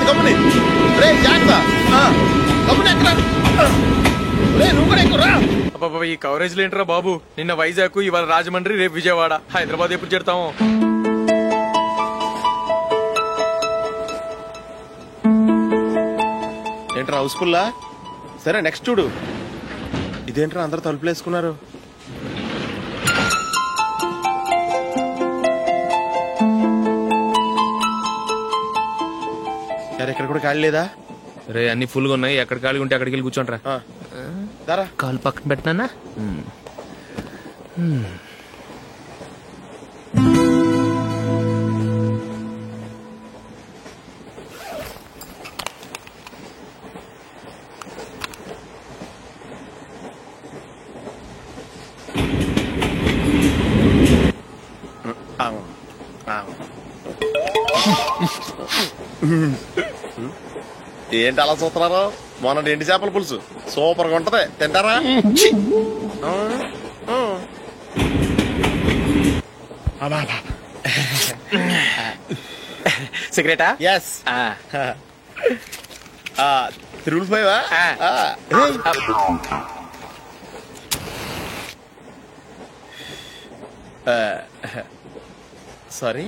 గమ్ముని రే జాగ్రత్త గమ్ముని ఎక్కడ రే నువ్వు కూడా ఎక్కురా. అబ్బాబా ఈ కవరేజ్ లేంటరా బాబు. నిన్న వైజాగ్, ఇవాళ రాజమండ్రి, రేపు విజయవాడ, హైదరాబాద్ ఎప్పుడు చేరుతాము? ఏంట్రా హౌస్ఫుల్లా? సరే నెక్స్ట్ చూడు. ఇదేంట్రా అందరు తలుపులు వేసుకున్నారు? ఇక్కడ కూడా ఖాళీ లేదా? రే అన్ని ఫుల్ గా ఉన్నాయి. ఎక్కడ ఖాళీ ఉంటే అక్కడికి వెళ్ళి కూర్చోండి రా. కాలు పక్కన పెట్టినా. ఏంటి అలా చూస్తున్నారు? మొన్న ఎండి చేపల పులుసు సూపర్ గా ఉంటది, తింటారా? సిగరెటా? ఎస్. తిరుగులు పోయావా? సారీ.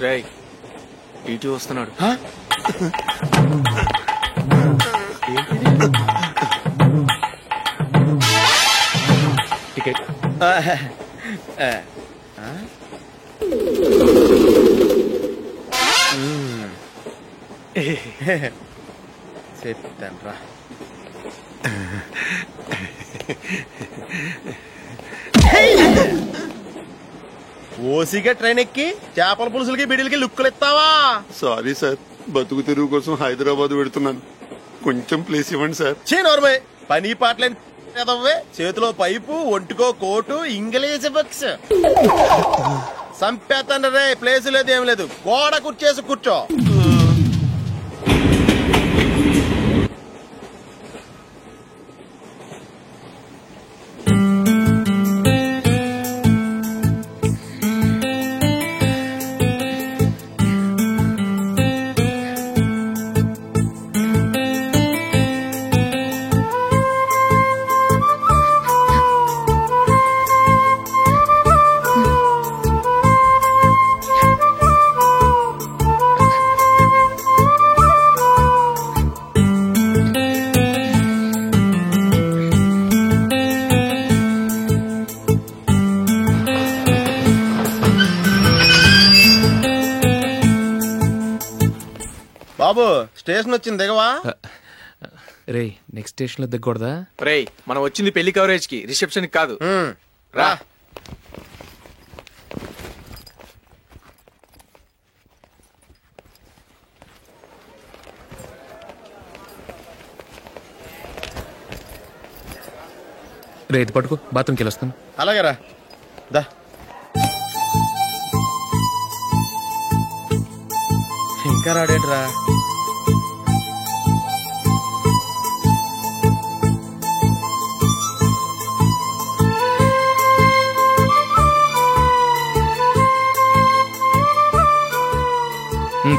రేయ్ ఇటు వస్తున్నాడు. టికెట్. చెప్తాను రా. ఓసిగా ట్రైన్ ఎక్కి చేపల పులుసులకి బిడిలకి లుక్కులు ఇస్తావా? సారీ సార్, బతుకు తెరువు కోసం హైదరాబాద్ పెడుతున్నాను, కొంచెం ప్లేస్ ఇవ్వండి సార్. నోర్మే పని పాటలేని చేతిలో పైపు, ఒంటికో కోటు, ఇంగ్లీష్ బుక్స్. సంపేతండ్రి రే, ప్లేస్ లేదు ఏం లేదు, గోడ కుర్చేసి కూర్చో. బాబు స్టేషన్ వచ్చింది, దిగవా? రే నెక్స్ట్ స్టేషన్ లో దిగకూడదా? రే మనం వచ్చింది పెళ్లి కవరేజ్ కి, రిసెప్షన్ కి కాదు. రా. రే ఇది పట్టుకో, బాత్రూమ్కి వెళ్ళి వస్తాను. అలాగే రా. దా. ఇంకా రాడేట్రా?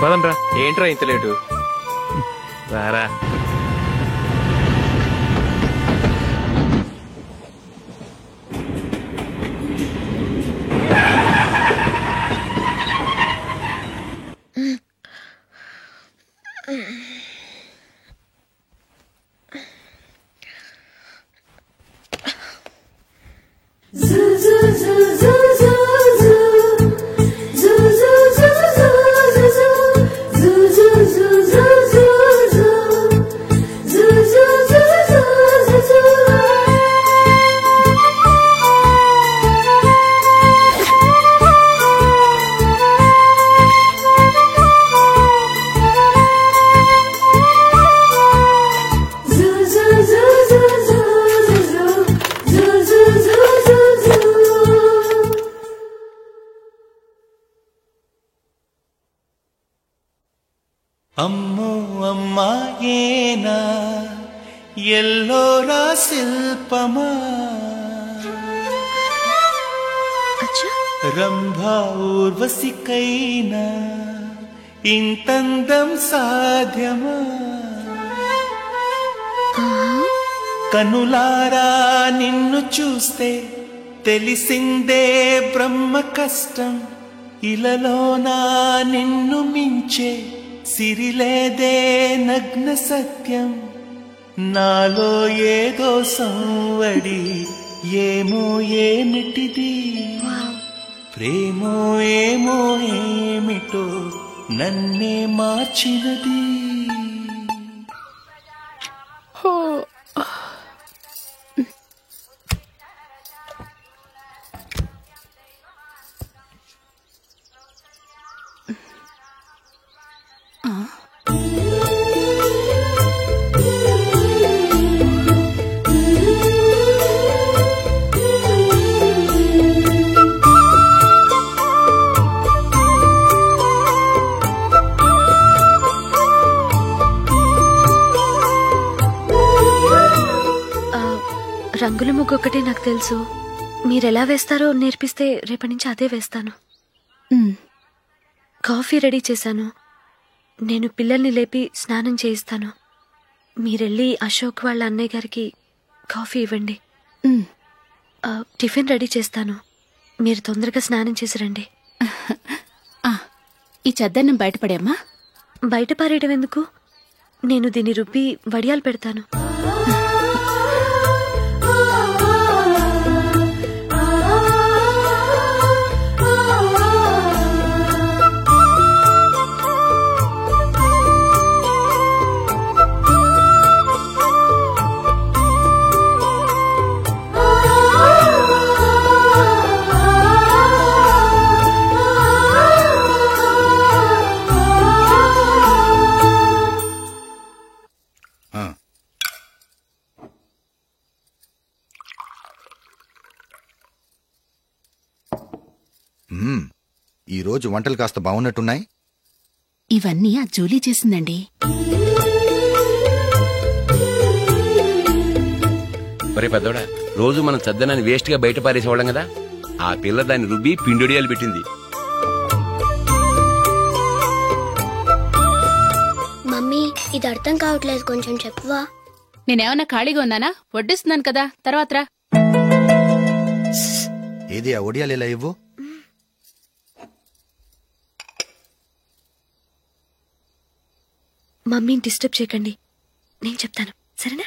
పదండ్రా. ఏంట్రా ఇంత లేటు? రారా. అమ్మో అమ్మాయేనా ఎల్లోరా శిల్పమా. అచ్చా రంభా ఊర్వశికైనా ఇంతందం సాధ్యమా? కనులారా నిన్ను చూస్తే తెలిసిందే బ్రహ్మ కష్టం. ఇలలోనా నిన్ను మించే సిరిలేదే నగ్న సత్యం. నాలో ఏదో సంవడి ఏమో ఏమిటిది, ప్రేమో ఏమో ఏమిటో నన్నే మార్చినది. రంగుల ముగ్గు ఒకటే నాకు తెలుసు. మీరెలా వేస్తారో నేర్పిస్తే రేపటి నుంచి అదే వేస్తాను. కాఫీ రెడీ చేశాను. నేను పిల్లల్ని లేపి స్నానం చేయిస్తాను. మీరెళ్ళి అశోక్ వాళ్ళ అన్నయ్య గారికి కాఫీ ఇవ్వండి. టిఫిన్ రెడీ చేస్తాను. మీరు తొందరగా స్నానం చేసి రండి. ఈ చెద్దన్నం బయటపడేమ్మా. బయట పారేయడం ఎందుకు? నేను దీన్ని రుబ్బి వడియాలు పెడతాను. ఈ రోజు వంటలు కాస్త బాగున్నట్టున్నాయి. ఇవన్నీ ఆ జూలీ చేసిందండి. ఒరే పెద్దోడా, రోజు మనం చద్దనాన్ని వేస్ట్ గా బయట పారేసేవాళ్ళం కదా, ఆ పిల్ల దాన్ని రుబ్బి పిండొడియాలు పెట్టింది. మమ్మీ, ఇది అర్థం కావట్లేదు, కొంచెం చెప్పువా. నేనేమన్నా ఖాళీగా ఉన్నానా? వడ్డిస్తున్నాను కదా, తర్వాత రా. ఏది ఆ ఒడియాలు ఎలా ఇవ్వు. మమ్మీని డిస్టర్బ్ చేయకండి, నేను చెప్తాను, సరేనా?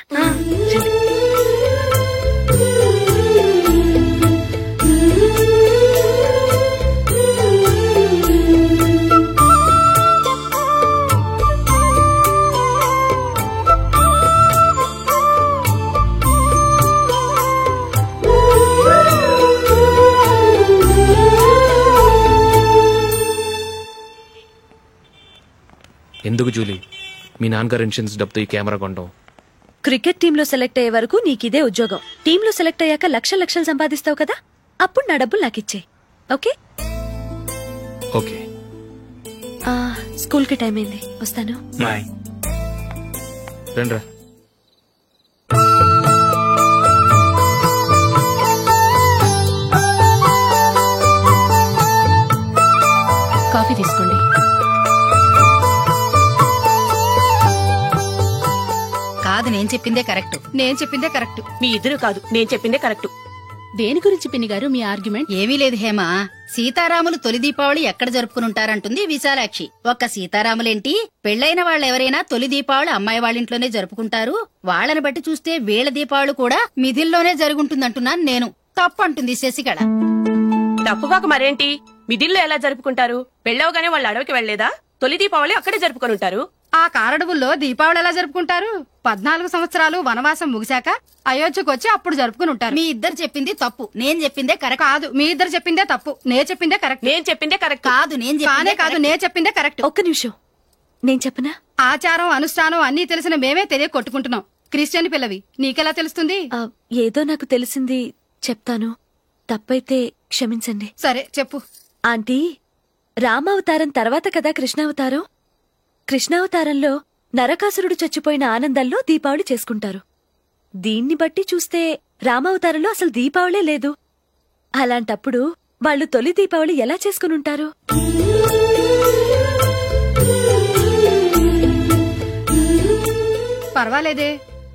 ఎందుకు జూలీ మీ నాన్నగారు ఇన్సూరెన్స్ డబ్బుతో ఈ కెమెరా కొంటాం? క్రికెట్ టీంలో సెలెక్ట్ అయ్యే వరకు నీకిదే ఉద్యోగం. టీంలో సెలెక్ట్ అయ్యాక లక్షలు సంపాదిస్తావు కదా, అప్పుడు నా డబ్బులు నాకిచ్చే. Okay okay. స్కూల్ కి టైం అయింది, వస్తాను. రండ్రా. కాఫీ తీసుకోండి. కాదు, నేను చెప్పిందే కరెక్ట్. నేను చెప్పిందే కరెక్ట్. మీ ఇద్దరు కాదు, నేను చెప్పిందే కరెక్ట్. దేని గురించి పిన్ని గారు మీ ఆర్గ్యుమెంట్? ఏమీ లేదు హేమ. సీతారాములు తొలి దీపావళి ఎక్కడ జరుపుకుంటారంటుంది విశాలాక్షి. ఒక్క సీతారాములేంటి, పెళ్లైన వాళ్ళెవరైనా తొలి దీపావళి అమ్మాయి వాళ్ళింట్లోనే జరుపుకుంటారు. వాళ్ళని బట్టి చూస్తే వీళ్ళ దీపావళి కూడా మిథిల్లోనే జరుగుంటుందంటున్నాను నేను. తప్పు అంటుంది శశికళ. తప్పుగాక మరేంటి, మిథిల్లో ఎలా జరుపుకుంటారు? పెళ్ళవగానే వాళ్ళు అడవికి వెళ్లేదా? తొలి దీపావళి అక్కడే జరుపుకొని ఉంటారు. ఆ కారడవుల్లో దీపావళి ఎలా జరుపుకుంటారు? 14 సంవత్సరాలు వనవాసం ముగిశాక అయోధ్యకు వచ్చి అప్పుడు జరుపుకుని ఉంటారు. మీ ఇద్దరు చెప్పింది తప్పు, నేను చెప్పిందే కరెక్ట్. కాదు, మీ ఇద్దరు చెప్పిందే తప్పు, నేను చెప్పిందే కరెక్ట్. నేను చెప్పిందే కరెక్ట్. కాదు, నేను చెప్పిందే కరెక్ట్. ఒక్క నిమిషం, నేను చెప్పనా? ఆచారం అనుష్ఠానం అన్నీ తెలిసిన మేమే తెలియ కొట్టుకుంటున్నాం. క్రిస్టియన్ పిల్లవి, నీకెలా తెలుస్తుంది? ఏదో నాకు తెలిసింది చెప్తాను, తప్పైతే క్షమించండి. సరే చెప్పు. ఆంటీ, రామావతారం తర్వాత కదా కృష్ణావతారం. కృష్ణావతారంలో నరకాసురుడు చచ్చిపోయిన ఆనందంలో దీపావళి చేసుకుంటారు. దీన్ని బట్టి చూస్తే రామావతారంలో అసలు దీపావళే లేదు. అలాంటప్పుడు వాళ్ళు తొలి దీపావళి ఎలా చేసుకుని ఉంటారు? పర్వాలేదే,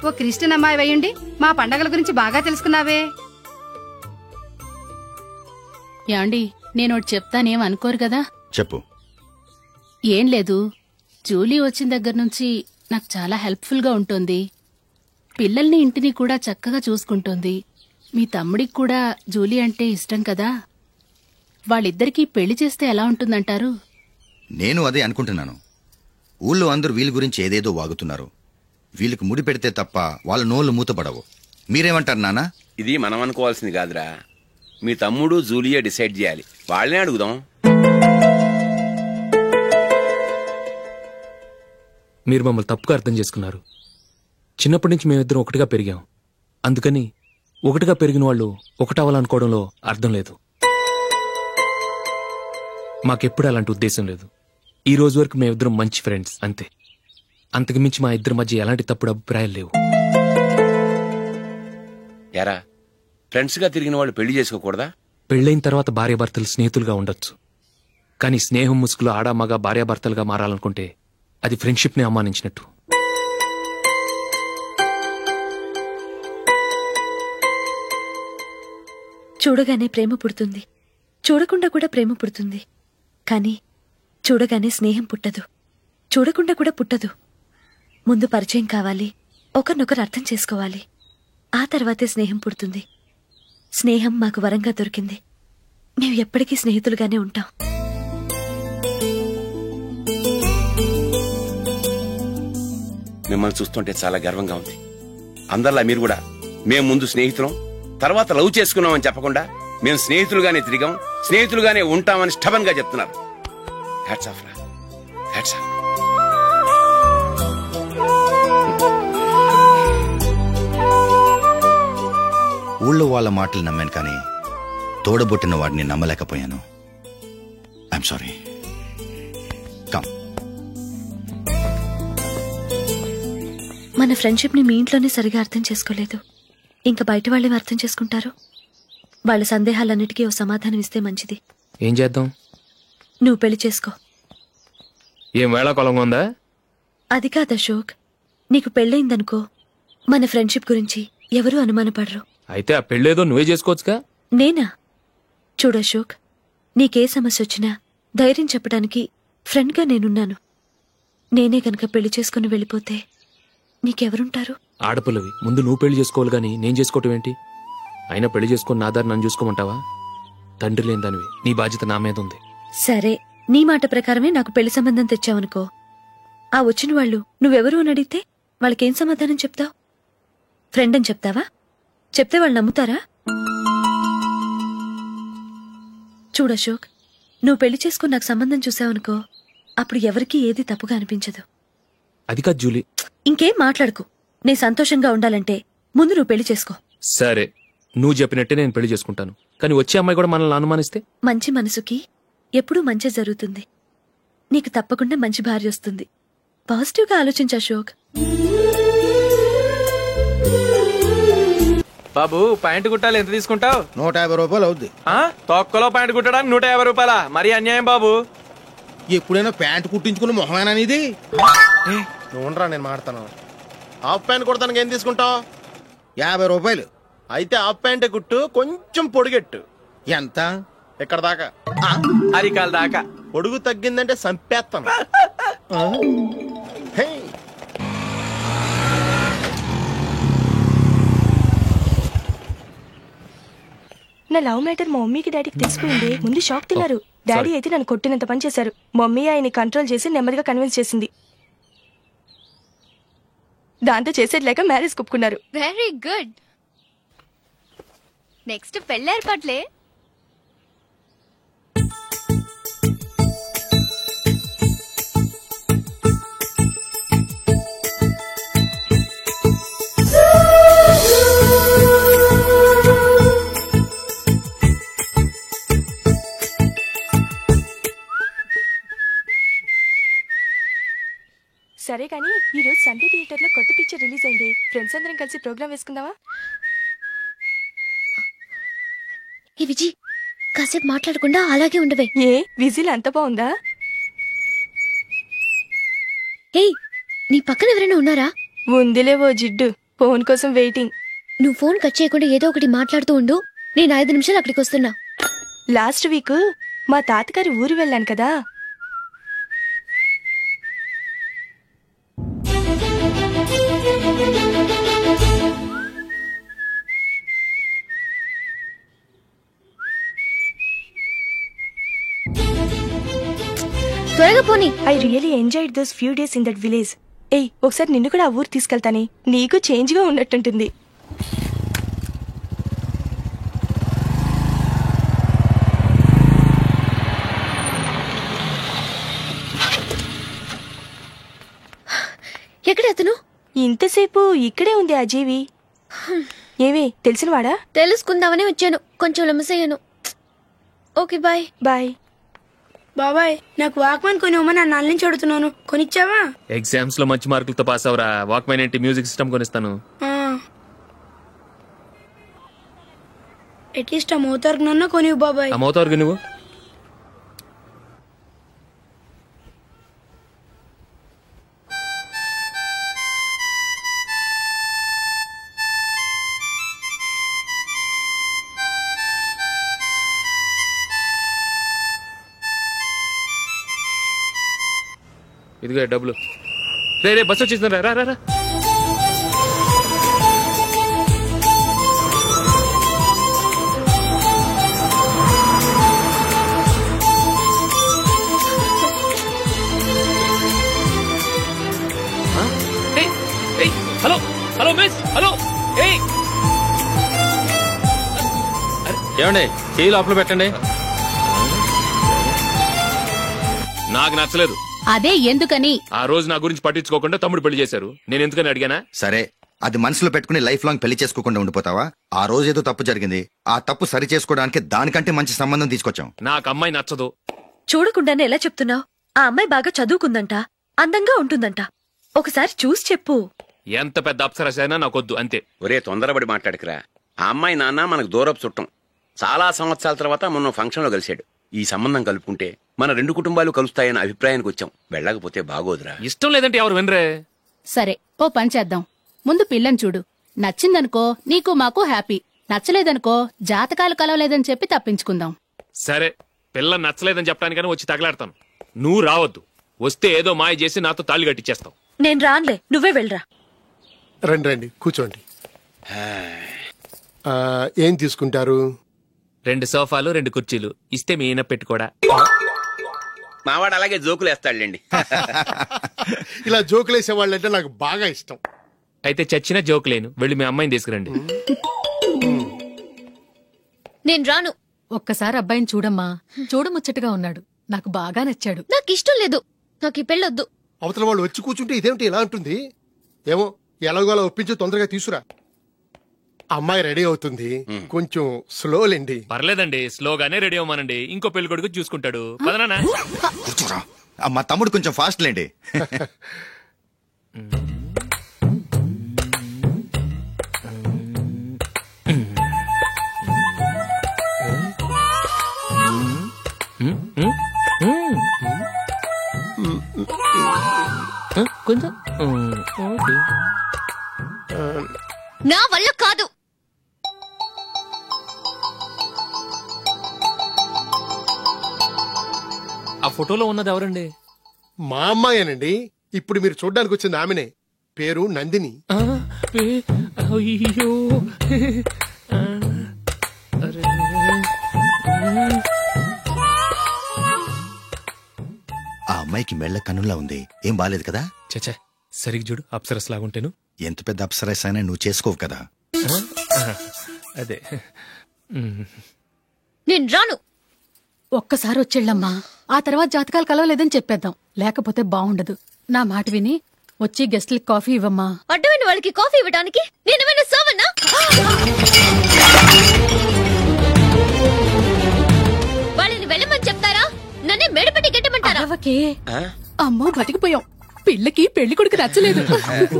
ఓ క్రిస్టియన్ అమ్మాయి అయ్యుండి మా పండగల గురించి బాగా తెలుసుకున్నావే. యాండి నేనోటి చెప్తానేం అనుకోరు కదా? చెప్పు. ఏం లేదు, జూలీ వచ్చిన దగ్గర నుంచి నాకు చాలా హెల్ప్ఫుల్ గా ఉంటుంది. పిల్లల్ని ఇంటిని కూడా చక్కగా చూసుకుంటోంది. మీ తమ్ముడికి కూడా జూలీ అంటే ఇష్టం కదా. వాళ్ళిద్దరికీ పెళ్లి చేస్తే ఎలా ఉంటుందంటారు? నేను అదే అనుకుంటున్నాను. ఊళ్ళో అందరూ వీళ్ళ గురించి ఏదేదో వాగుతున్నారు. వీళ్ళకి ముడి పెడితే తప్ప వాళ్ళ నోళ్లు మూతపడవు. మీరేమంటారు నాన్న? ఇది మనం అనుకోవాల్సింది కాదురా, మీ తమ్ముడు జూలియా డిసైడ్ చేయాలి. వాళ్ళనే అడుగుదాం. మీరు మమ్మల్ని తప్పుగా అర్థం చేసుకున్నారు. చిన్నప్పటి నుంచి మేమిద్దరం ఒకటిగా పెరిగాం. అందుకని ఒకటిగా పెరిగిన వాళ్ళు ఒకటవ్వాలనుకోవడంలో అర్థం లేదు. మాకెప్పుడు అలాంటి ఉద్దేశం లేదు. ఈ రోజు వరకు మేమిద్దరం మంచి ఫ్రెండ్స్ అంతే. అంతకు మించి మా ఇద్దరి మధ్య ఎలాంటి తప్పుడు అభిప్రాయాలు లేవు. యారా, ఫ్రెండ్స్ గా తిరిగిన వాళ్ళు పెళ్లి చేసుకోకూడదా? పెళ్ళైన తర్వాత భార్యాభర్తలు స్నేహితులుగా ఉండొచ్చు. కానీ స్నేహం ముసుగులో ఆడా మగ భార్యాభర్తలుగా మారాలనుకుంటే అది ఫ్రెండ్షిప్ ని అవమానించినట్టు. చూడగానే ప్రేమ పుడుతుంది, చూడకుండా కూడా ప్రేమ పుడుతుంది. కానీ చూడగానే స్నేహం పుట్టదు, చూడకుండా కూడా పుట్టదు. ముందు పరిచయం కావాలి, ఒకరినొకరు అర్థం చేసుకోవాలి. ఆ తర్వాతే స్నేహం పుడుతుంది. స్నేహం మాకు వరంగా దొరికింది. మేము ఎప్పటికీ స్నేహితులుగానే ఉంటాం. మిమ్మల్ని చూస్తుంటే చాలా గర్వంగా ఉంది. అందరిలా మీరు కూడా మేము ముందు స్నేహితులం, తర్వాత లవ్ చేసుకున్నామని చెప్పకుండా మేము స్నేహితులుగానే తిరిగాం, స్నేహితులుగానే ఉంటామని స్టబన్ గా చెప్తున్నారు. హ్యాట్స్ ఆఫ్ రా, హ్యాట్స్ ఆఫ్. ఊళ్ళో వాళ్ళ మాటలు నమ్మాను, కానీ తోడబుట్టిన వాడిని నమ్మలేకపోయాను. I'm sorry. కమ్. మన ఫ్రెండ్షిప్ ని మీ ఇంట్లోనే సరిగా అర్థం చేసుకోలేదు, ఇంకా బయట వాళ్ళేం అర్థం చేసుకుంటారు? వాళ్ళ సందేహాలన్నిటికీ ఓ సమాధానం ఇస్తే మంచిది. ఏం చేద్దాం? నువ్వు పెళ్లి చేసుకో. ఏం వేళాకొలంగా ఉందా? అది కాదు అశోక్, నీకు పెళ్ళయిందనుకో, మన ఫ్రెండ్షిప్ గురించి ఎవరూ అనుమానపడరు. అయితే ఆ పెళ్ళేదో నువ్వే చేసుకోవచ్చుగా. నేనా? చూడు అశోక్, నీకే సమస్య వచ్చినా ధైర్యం చెప్పడానికి ఫ్రెండ్గా నేనున్నాను. నేనే గనక పెళ్లి చేసుకుని వెళ్ళిపోతే నీకెవరుంటారు? ఆడపిల్లవి, ముందు నువ్వు పెళ్లి చేసుకోవాలి గాని నేను చేసుకోవటం ఏంటి? అయినా పెళ్లి చేసుకుని నా దారి నన్ను చూసుకోమంటావా? తండ్రి లేని దానివి, నీ బాధ్యత నా మీద ఉంది. సరే, నీ మాట ప్రకారమే నాకు పెళ్లి సంబంధం తెచ్చావనుకో, ఆ వచ్చిన వాళ్ళు నువ్వెవరు అని అడిగితే వాళ్ళకేం సమాధానం చెప్తావు? ఫ్రెండ్ అని చెప్తావా? చెప్తే వాళ్ళు నమ్ముతారా? చూడు అశోక్, నువ్వు పెళ్లి చేసుకుని నాకు సంబంధం చూసావనుకో, అప్పుడు ఎవరికీ ఏది తప్పుగా అనిపించదు. అది కాదు జూలీ. ఇంకేం మాట్లాడుకు. నేను సంతోషంగా ఉండాలంటే ముందు నువ్వు పెళ్లి చేసుకో. సరే, నువ్వు చెప్పినట్టే నేను పెళ్లి చేసుకుంటాను. కానీ వచ్చే అమ్మాయి కూడా మనల్ని అనుమానిస్తే? మంచి మనసుకి ఎప్పుడూ మంచి జరుగుతుంది. నీకు తప్పకుండా మంచి భార్య వస్తుంది. పాజిటివ్ గా ఆలోచించు అశోక్. బాబు, ప్యాంటు కుట్టాలి, ఎంత తీసుకుంటావు? 150 రూపాయలు అవుద్ది. తొక్కలో ప్యాంటు కుట్టడానికి 150 రూపాయలా? మరీ అన్యాయం బాబు. ఎప్పుడైనా ప్యాంటు కుట్టించుకుని మొహమేనా ఇది? ఉండరా, నేను మాడతాను. హాఫ్ ప్యాంట్ కుడతానికి ఏం తీసుకుంటావు? 50 రూపాయలు. అయితే హాఫ్ ప్యాంటే కుట్టు, కొంచెం పొడిగెట్టు. ఎంత? ఇక్కడ దాకా, అరికాల దాకా. పొడుగు తగ్గిందంటే సంపేస్తాను. నా లవ్ మ్యాటర్ మా మమ్మీకి డాడీకి తెలుసుకుంది. ముందు షాక్ తిన్నారు. డాడీ అయితే నన్ను కొట్టినంత పని చేశారు. మమ్మీ ఆయన్ని కంట్రోల్ చేసి నెమ్మదిగా కన్విన్స్ చేసింది. దాంతో చేసేది లేక మ్యారేజ్ ఒప్పుకున్నారు. Very good. నెక్స్ట్ పెళ్లి ఏర్పాట్లే. సరే కానీ ఈ రోజు సండే థియేటర్ లో కొత్త పిక్చర్ రిలీజ్ అయింది. ఫ్రెండ్స్ అందరం కలిసి ప్రోగ్రామ్ వేసుకుందామా? ఏ విజయ్, కాసేపు మాట్లాడకుండా అలాగే ఉండవే. ఏ విజిల్ అంత బాగుందా? ఏయ్, నీ పక్కన ఎవరైనా ఉన్నారా? ఉందిలే ఓ జిడ్డు, ఫోన్ కోసం వెయిటింగ్. నువ్వు ఫోన్ కట్ చేయకుండా ఏదో ఒకటి మాట్లాడుతూ ఉండు. నేను 5 నిమిషాలు అక్కడికి వస్తున్నా. లాస్ట్ వీక్ మా తాతగారి ఊరు వెళ్ళాను కదా. త్వరగా పోనీ. I really enjoyed those few days in that village. ఏయ్, ఒకసారి నిన్ను కూడా ఆ ఊరు తీసుకెళ్తానే, నీకు చేంజ్ గా ఉన్నట్టుంటుంది. ఎక్కడ అతను? ఇంతసేపు ఇక్కడే ఉంది ఆ జీవి. ఏవే తెలిసినవాడా? తెలుసుకుందామని వచ్చాను, కొంచెం లెమసయ్యాను. Okay bye. బాయ్. బాబాయ్, నాకు వాక్మెన్ కొనివ్వమని 4 నుంచి అడుగుతున్నాను, కొనిచ్చావా? ఎగ్జామ్స్ లో మంచి మార్కులతో పాస్ అవరా. వాక్మెన్ ఏంటి, మ్యూజిక్ సిస్టమ్ కొనిస్తాను. అట్లీస్ట్ ఆ మోతార్కు నన్న కొనివ్వు బాబాయ్. ఆ మోతార్కు నువ్వు ఇదిగో డబ్బులు. రే రే బస్ వచ్చేసింది, రా రా రా. Hello hello miss, hello. ఏమండి, చేయి లోపల పెట్టండి. నాకు నచ్చలేదు. అదే ఎందుకని? ఆ రోజు నా గురించి పట్టించుకోకుండా తమ్ముడు పెళ్లి చేశారు. నేను ఎందుకని అడిగానా? సరే, అది మనసులో పెట్టుకుని లైఫ్ లాంగ్ పెళ్లి చేసుకోకుండా ఉండిపోతావా? ఆ రోజు ఏదో తప్పు జరిగింది, ఆ తప్పు సరి చేసుకోవడానికి దానికంటే మంచి సంబంధం తీసుకొచ్చాం. నాకు అమ్మాయి నచ్చదు. చూడకుండానే ఎలా చెప్తున్నావు? ఆ అమ్మాయి బాగా చదువుకుందంట, అందంగా ఉంటుందంట. ఒకసారి చూసి చెప్పు. ఎంత పెద్ద అప్సరస అయినా నాకొద్దు, అంతే. ఒరే, తొందరపడి మాట్లాడకురా. ఆ అమ్మాయి నాన్న మనకు దూరపు చుట్టం. చాలా సంవత్సరాల తర్వాత మొన్న ఫంక్షన్ లో కలిశాడు. ఈ సంబంధం కలుపుకుంటే మన 2 కుటుంబాలు కలుస్తాయన్న అభిప్రాయానికి వచ్చాం. వెళ్ళకపోతే బాగోదురా. ఇష్టం లేదంటే ఎవరు వినరే. సరే, ఓ పని చేద్దాం. ముందు పిల్లని చూడు. నచ్చిందనుకో నీకు మాకు హ్యాపీ. నచ్చలేదనుకో జాతకాలు కలవలేదని చెప్పి తప్పించుకుందాం. సరే, పిల్ల నచ్చలేదని చెప్పడానికని వచ్చి తగలాడతాను. నువ్వు రావద్దు. వస్తే ఏదో మాయ చేసి నాతో తాళి కట్టించేస్తావు. నేను రానులే, నువ్వే వెళ్ళరా. రండి రండి, కూర్చోండి. ఏం తీసుకుంటారు? 2 సోఫాలు 2 కుర్చీలు ఇస్తే మీ ఈయన పెట్టుకోడా. మావాడు అలాగే జోకులు వేస్తాడులేండి. ఇలా జోకులేసే వాళ్ళంటే నాకు బాగా ఇష్టం. అయితే చచ్చిన జోక్ లేను. వెళ్ళి మీ అమ్మాయిని తీసుకురండి. నేను రాను. ఒక్కసారి అబ్బాయిని చూడమ్మా, చూడముచ్చటగా ఉన్నాడు. నాకు బాగా నచ్చాడు. నాకు ఇష్టం లేదు, నాకు ఈ పెళ్ళొద్దు. అవతల వాళ్ళు వచ్చి కూర్చుంటే ఇదేమిటి ఇలా ఉంటుంది? ఏమో, ఎలాగోలా ఒప్పించి తొందరగా తీసురా. అమ్మాయి రెడీ అవుతుంది, కొంచెం స్లోలేండి. పర్లేదండి, స్లోగానే రెడీ అవ్వమానండి. ఇంకో పెళ్లి కొడుకు చూసుకుంటాడు. పదనా. మా తమ్ముడు కొంచెం ఫాస్ట్ లేండి. కొంచెం నా వల్ల కాదు. ఆ ఫోటోలో ఉన్నది ఎవరండి? మా అమ్మాయేనండి. ఇప్పుడు మీరు చూడ్డానికి వచ్చింది ఆమెనే. పేరు నందిని. అయ్యో, ఆ అమ్మాయికి మెళ్ళ కన్నులా ఉంది. ఏం బాలేదు కదా? చచ్చా, సరిగ్గా చూడు, అప్సరస్ లాగుంటేను. ఎంత పెద్ద అప్సరస్ అయినా నువ్వు చేసుకోవు కదా. అదే. నేను రాను. ఒక్కసారి వచ్చేళ్ళమ్మా, ఆ తర్వాత జాతకాలు కలవలేదని చెప్పేద్దాం. లేకపోతే బాగుండదు. నా మాట విని వచ్చి గెస్ట్లకి కాఫీ ఇవ్వమ్మా. అడ్డమైన వాళ్ళకి కాఫీ ఇవ్వడానికి నేనేమైనా సోవన్నా? వాళ్ళని వెళ్ళమని చెప్తారా, నన్నే మెడపట్టి గెట్టమంటారా? అమ్మో, బతికిపోయాం. పిల్లకి పెళ్లి కొడుకు నచ్చలేదు.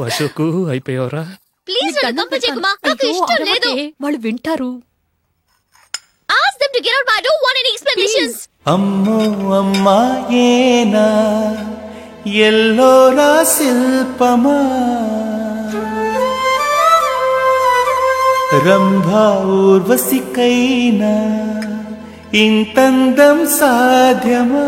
అశోకు అయిపోయావరా? ప్లీజ్ నాకు ఇష్టం లేదు. వాళ్ళు వింటారు. Ask them to get out, but I don't want Congratulations! అమ్మో అమ్మాయేనా ఎల్లోరా శిల్పమా రంభా ఊర్వశికైనా ఇంతందం సాధ్యమా